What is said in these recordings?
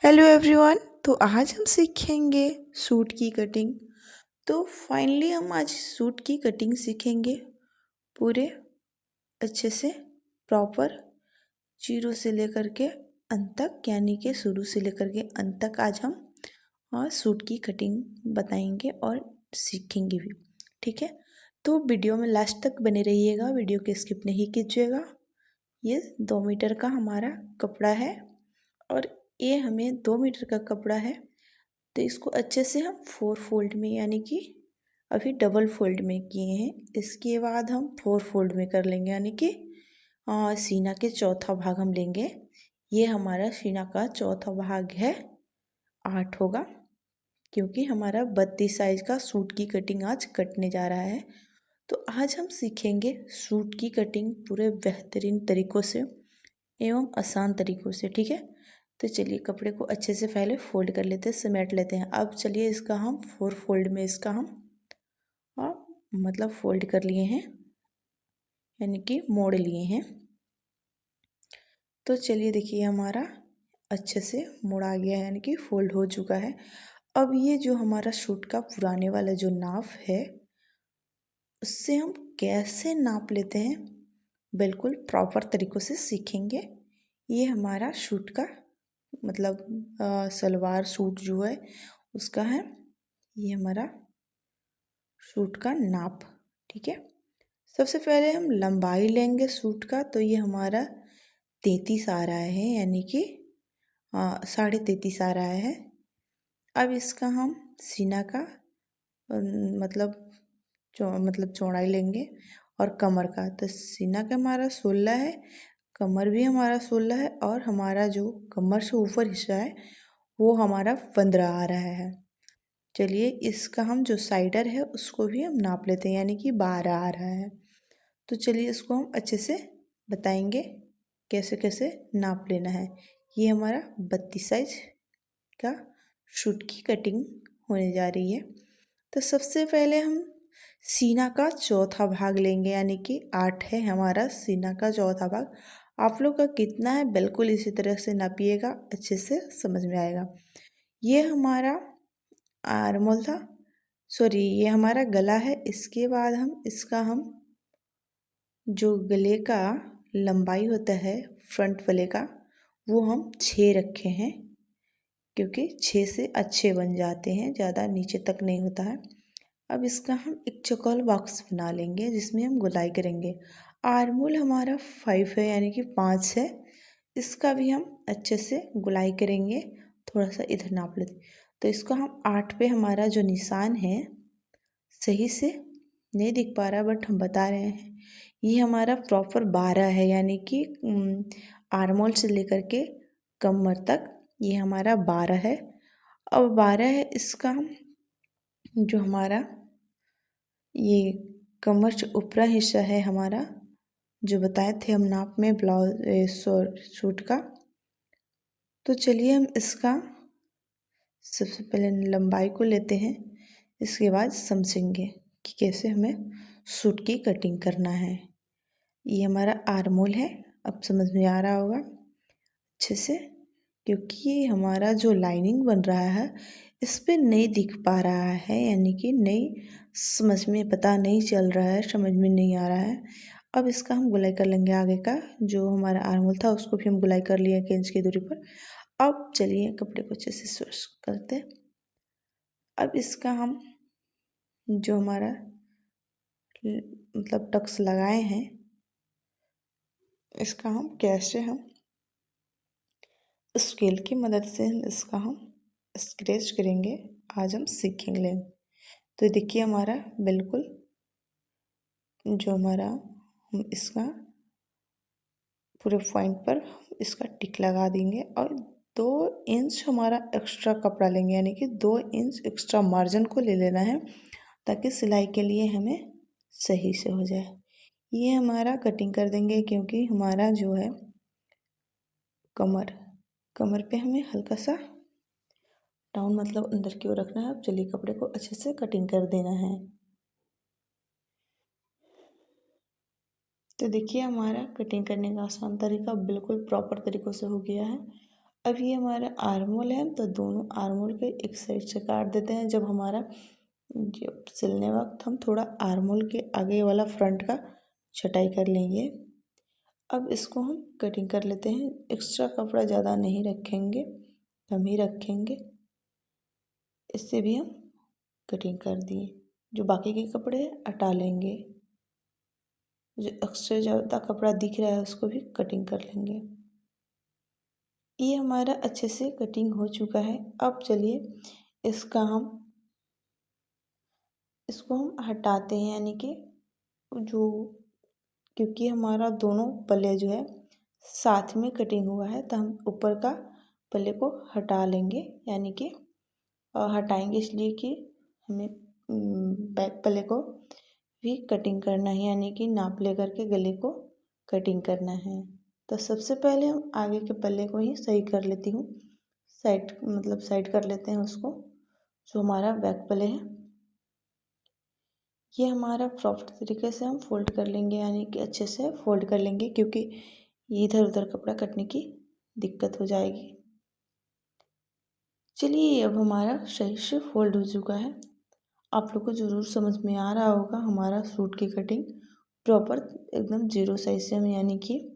Hello everyone. तो आज हम सीखेंगे सूट की कटिंग। तो फाइनली हम आज सूट की कटिंग सीखेंगे पूरे अच्छे से प्रॉपर जीरो से लेकर के अंत तक, यानी कि शुरू से लेकर के अंत तक आज हम सूट की कटिंग बताएंगे और सीखेंगे भी। ठीक है, तो वीडियो में लास्ट तक बने रहिएगा, वीडियो के स्किप नहीं कीजिएगा। ये 2 मीटर का हमारा कपड़ा है और ये हमें 2 मीटर का कपड़ा है, तो इसको अच्छे से हम 4 फोल्ड में, यानी कि अभी डबल फोल्ड में किए हैं, इसके बाद हम 4 फोल्ड में कर लेंगे, यानी कि सीना के चौथा भाग हम लेंगे। ये हमारा सीना का चौथा भाग है, 8 होगा, क्योंकि हमारा 32 साइज का सूट की कटिंग आज कटने जा रहा है। तो आज हम सीखेंगे सूट की कटिंग पूरे बेहतरीन तरीक़ों से एवं आसान तरीक़ों से। ठीक है, तो चलिए कपड़े को अच्छे से पहले फोल्ड कर लेते हैं, समेट लेते हैं। अब चलिए इसका हम 4 फोल्ड में इसका हम मतलब फोल्ड कर लिए हैं, यानी कि मोड़ लिए हैं। तो चलिए देखिए हमारा अच्छे से मोड़ आ गया है, यानी कि फोल्ड हो चुका है। अब ये जो हमारा सूट का पुराने वाला जो नाप है, उससे हम कैसे नाप लेते हैं बिल्कुल प्रॉपर तरीक़ों से सीखेंगे। ये हमारा सूट का मतलब सलवार सूट जो है उसका है, ये हमारा सूट का नाप। ठीक है, सबसे पहले हम लंबाई लेंगे सूट का, तो ये हमारा 33 आ रहा है, यानी कि 33.5 आ रहा है। अब इसका हम सीना का मतलब चौड़ाई लेंगे और कमर का, तो सीना का हमारा 16 है, कमर भी हमारा 16 है, और हमारा जो कमर से ऊपर हिस्सा है वो हमारा 15 आ रहा है। चलिए इसका हम जो साइडर है उसको भी हम नाप लेते हैं, यानी कि 12 आ रहा है। तो चलिए इसको हम अच्छे से बताएंगे कैसे कैसे नाप लेना है। ये हमारा 32 साइज का सूट की कटिंग होने जा रही है। तो सबसे पहले हम सीना का चौथा भाग लेंगे, यानी कि 8 है हमारा सीना का चौथा भाग। आप लोग का कितना है बिल्कुल इसी तरह से नापिएगा, अच्छे से समझ में आएगा। ये हमारा आर्मोल था, सॉरी ये हमारा गला है। इसके बाद हम इसका हम जो गले का लंबाई होता है फ्रंट वाले का, वो हम 6 रखे हैं, क्योंकि 6 से अच्छे बन जाते हैं, ज़्यादा नीचे तक नहीं होता है। अब इसका हम एक चौकोर बॉक्स बना लेंगे जिसमें हम गुलाई करेंगे। आर्मोल हमारा 5 है, यानी कि 5 है, इसका भी हम अच्छे से गुलाई करेंगे। थोड़ा सा इधर नाप लेते, तो इसको हम 8 पे हमारा जो निशान है, सही से नहीं दिख पा रहा बट हम बता रहे हैं, ये हमारा प्रॉपर 12 है, यानी कि आर्मोल से लेकर के कमर तक ये हमारा 12 है। अब 12 है, इसका हम जो हमारा ये कमर से ऊपरा हिस्सा है हमारा, जो बताए थे हम नाप में ब्लाउज सूट का, तो चलिए हम इसका सबसे पहले लंबाई को लेते हैं, इसके बाद समझेंगे कि कैसे हमें सूट की कटिंग करना है। ये हमारा आर्मोल है, अब समझ में आ रहा होगा अच्छे से, क्योंकि ये हमारा जो लाइनिंग बन रहा है इस पे नहीं दिख पा रहा है, यानी कि नहीं समझ में पता नहीं चल रहा है, समझ में नहीं आ रहा है। अब इसका हम गुलाई कर लेंगे, आगे का जो हमारा आर्मोल था उसको भी हम गुलाई कर लिए 1 इंच की दूरी पर। अब चलिए कपड़े को अच्छे से स्टिच करते हैं। अब इसका हम जो हमारा मतलब टक्स लगाए हैं, इसका हम कैसे हम स्केल की मदद से हम इसका हम स्क्रैच करेंगे, आज हम सीखेंगे। तो देखिए हमारा बिल्कुल जो हमारा हम इसका पूरे पॉइंट पर इसका टिक लगा देंगे और 2 इंच हमारा एक्स्ट्रा कपड़ा लेंगे, यानी कि 2 इंच एक्स्ट्रा मार्जिन को ले लेना है, ताकि सिलाई के लिए हमें सही से हो जाए। ये हमारा कटिंग कर देंगे, क्योंकि हमारा जो है कमर पे हमें हल्का सा डाउन मतलब अंदर की ओर रखना है। अब चलिए कपड़े को अच्छे से कटिंग कर देना है। तो देखिए हमारा कटिंग करने का आसान तरीका बिल्कुल प्रॉपर तरीक़ों से हो गया है। अब ये हमारा आर्मोल है तो दोनों आर्मोल के एक साइड से काट देते हैं। जब हमारा जब सिलने वक्त हम थोड़ा आर्मोल के आगे वाला फ्रंट का छटाई कर लेंगे। अब इसको हम कटिंग कर लेते हैं। एक्स्ट्रा कपड़ा ज़्यादा नहीं रखेंगे, कम ही रखेंगे। इससे भी हम कटिंग कर दिए। जो बाकी के कपड़े हटा लेंगे। जो एक्स्ट्रा ज़्यादा कपड़ा दिख रहा है उसको भी कटिंग कर लेंगे। ये हमारा अच्छे से कटिंग हो चुका है। अब चलिए इसको हम हटाते हैं, यानी कि जो, क्योंकि हमारा दोनों पल्ले जो है साथ में कटिंग हुआ है तो हम ऊपर का पल्ले को हटा लेंगे, यानी कि हटाएंगे इसलिए कि हमें बैक पल्ले को भी कटिंग करना है, यानी कि नाप ले करके गले को कटिंग करना है। तो सबसे पहले हम आगे के पल्ले को ही सही कर लेती हूँ, साइड कर लेते हैं उसको, जो हमारा बैक पल्ले है। ये हमारा प्रॉपर तरीके से हम फोल्ड कर लेंगे, यानी कि अच्छे से फोल्ड कर लेंगे, क्योंकि इधर उधर कपड़ा कटने की दिक्कत हो जाएगी। चलिए अब हमारा सही से फोल्ड हो चुका है। आप लोग को ज़रूर समझ में आ रहा होगा हमारा सूट की कटिंग प्रॉपर एकदम जीरो साइज से हम, यानी कि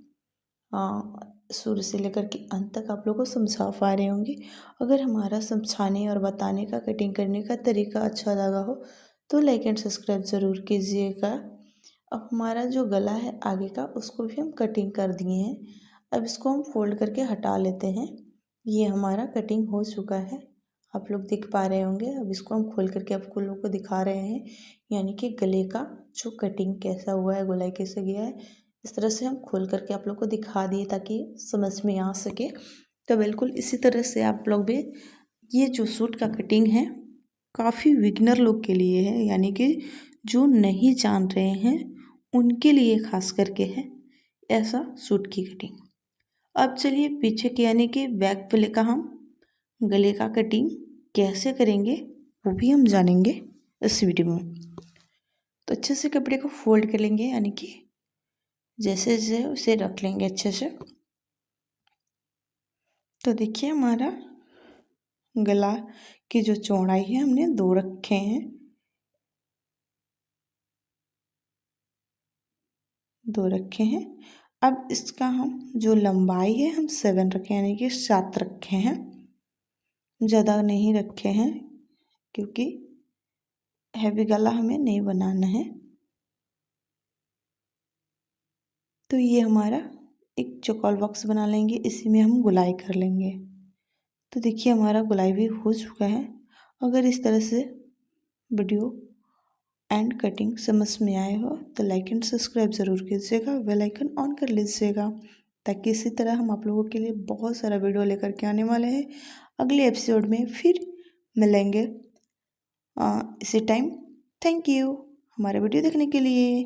शुरू से लेकर के अंत तक आप लोग को समझा पा रहे होंगे। अगर हमारा समझाने और बताने का, कटिंग करने का तरीका अच्छा लगा हो तो लाइक एंड सब्सक्राइब ज़रूर कीजिएगा। अब हमारा जो गला है आगे का उसको भी हम कटिंग कर दिए हैं। अब इसको हम फोल्ड करके हटा लेते हैं। ये हमारा कटिंग हो चुका है, आप लोग देख पा रहे होंगे। अब इसको हम खोल करके आपको लोगों को दिखा रहे हैं, यानी कि गले का जो कटिंग कैसा हुआ है, गोलाई कैसे गया है, इस तरह से हम खोल करके आप लोग को दिखा दिए ताकि समझ में आ सके। तो बिल्कुल इसी तरह से आप लोग भी, ये जो सूट का कटिंग है काफ़ी बिगिनर लोग के लिए है, यानी कि जो नहीं जान रहे हैं उनके लिए खास करके है ऐसा सूट की कटिंग। अब चलिए पीछे की, यानी कि बैक पल्ले का हम गले का कटिंग कैसे करेंगे वो भी हम जानेंगे इस वीडियो में। तो अच्छे से कपड़े को फोल्ड कर लेंगे, यानी कि जैसे जैसे उसे रख लेंगे अच्छे से। तो देखिए हमारा गला की जो चौड़ाई है हमने 2 रखे हैं, 2 रखे हैं। अब इसका हम जो लंबाई है हम 7 रखे हैं, यानी कि 7 रखे हैं, ज़्यादा नहीं रखे हैं, क्योंकि हैवी गला हमें नहीं बनाना है। तो ये हमारा एक चौकोर बॉक्स बना लेंगे, इसी में हम गुलाई कर लेंगे। तो देखिए हमारा गुलाई भी हो चुका है। अगर इस तरह से वीडियो एंड कटिंग समझ में आए हो तो लाइक एंड सब्सक्राइब ज़रूर कीजिएगा, बेल आइकन ऑन कर लीजिएगा, ताकि इसी तरह हम आप लोगों के लिए बहुत सारा वीडियो लेकर के आने वाले हैं। अगले एपिसोड में फिर मिलेंगे इसी टाइम। थैंक यू हमारा वीडियो देखने के लिए।